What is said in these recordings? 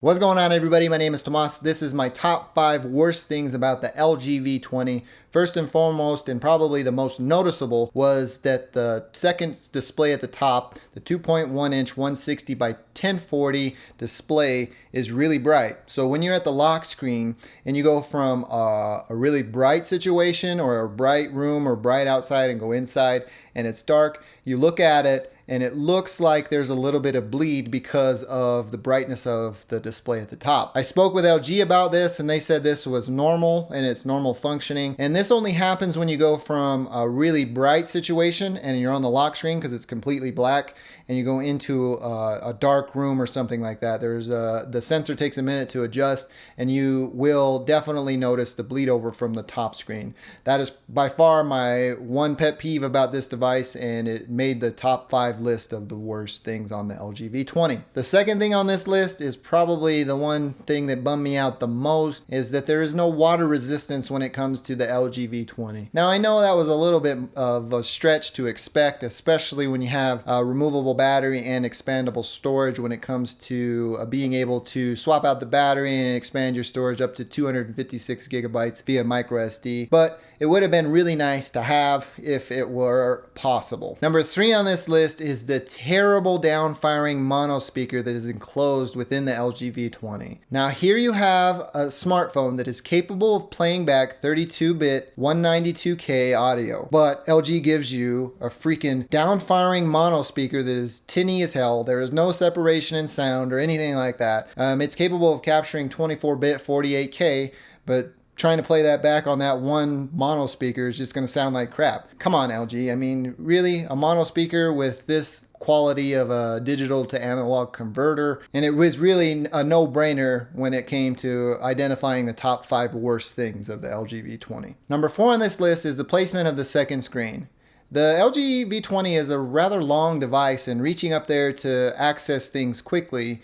What's going on, everybody? My name is Tomas. This is my top 5 worst things about the LG V20. First and foremost, and probably the most noticeable, was that the second display at the top, the 2.1 inch 160 by 1040 display, is really bright. So when you're at the lock screen and you go from a really bright situation or a bright room or bright outside and go inside and it's dark, you look at it and it looks like there's a little bit of bleed because of the brightness of the display at the top. I spoke with LG about this and they said this was normal and it's normal functioning. And this only happens when you go from a really bright situation and you're on the lock screen because it's completely black, and you go into a dark room or something like that. The sensor takes a minute to adjust and you will definitely notice the bleed over from the top screen. That is by far my one pet peeve about this device, and it made the top 5 list of the worst things on the LG V20. The second thing on this list is probably the one thing that bummed me out the most, is that there is no water resistance when it comes to the LG V20. Now I know that was a little bit of a stretch to expect, especially when you have a removable battery and expandable storage when it comes to being able to swap out the battery and expand your storage up to 256 gigabytes via micro SD. But it would have been really nice to have if it were possible. Number 3 on this list is the terrible downfiring mono speaker that is enclosed within the LG V20. Now here you have a smartphone that is capable of playing back 32-bit 192K audio, but LG gives you a freaking downfiring mono speaker that is tinny as hell. There is no separation in sound or anything like that. It's capable of capturing 24-bit 48K, but trying to play that back on that one mono speaker is just going to sound like crap. Come on, LG. I mean, really? A mono speaker with this quality of a digital to analog converter? And it was really a no-brainer when it came to identifying the top 5 worst things of the LG V20. Number 4 on this list is the placement of the second screen. The LG V20 is a rather long device, and reaching up there to access things quickly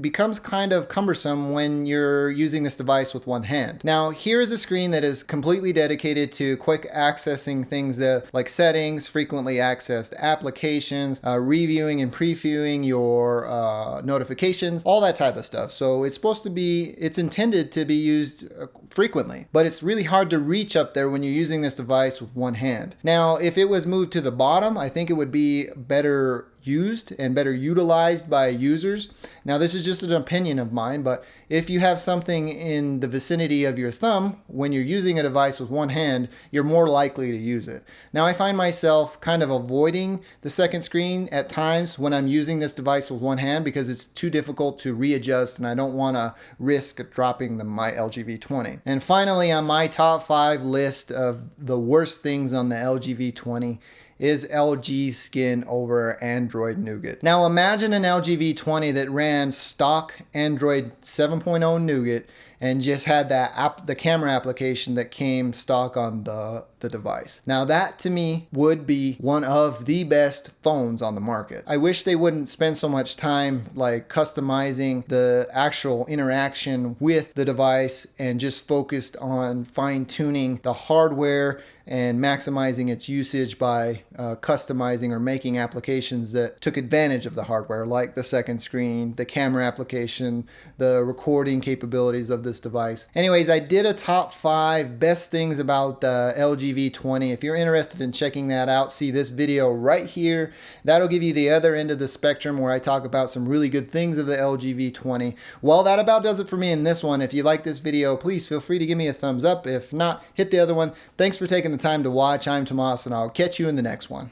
becomes kind of cumbersome when you're using this device with one hand. Now, here is a screen that is completely dedicated to quick accessing things that, like settings, frequently accessed applications, reviewing and previewing your notifications, all that type of stuff. So it's intended to be used frequently, but it's really hard to reach up there when you're using this device with one hand. Now, if it was moved to the bottom, I think it would be better used and better utilized by users. Now, this is just an opinion of mine, but if you have something in the vicinity of your thumb when you're using a device with one hand, you're more likely to use it. Now, I find myself kind of avoiding the second screen at times when I'm using this device with one hand because it's too difficult to readjust and I don't want to risk dropping my LG V20. And finally, on my top 5 list of the worst things on the LG V20 is LG's skin over Android Nougat. Now imagine an LG V20 that ran stock Android 7.0 Nougat and just had the camera application that came stock on the device. Now that to me would be one of the best phones on the market. I wish they wouldn't spend so much time like customizing the actual interaction with the device and just focused on fine-tuning the hardware and maximizing its usage by customizing or making applications that took advantage of the hardware, like the second screen, the camera application, the recording capabilities of this device. Anyways, I did a top 5 best things about the LG V20. If you're interested in checking that out, see this video right here. That'll give you the other end of the spectrum where I talk about some really good things of the LG V20. Well, that about does it for me in this one. If you like this video, please feel free to give me a thumbs up. If not, hit the other one. Thanks for taking the time to watch. I'm Tomas, and I'll catch you in the next one.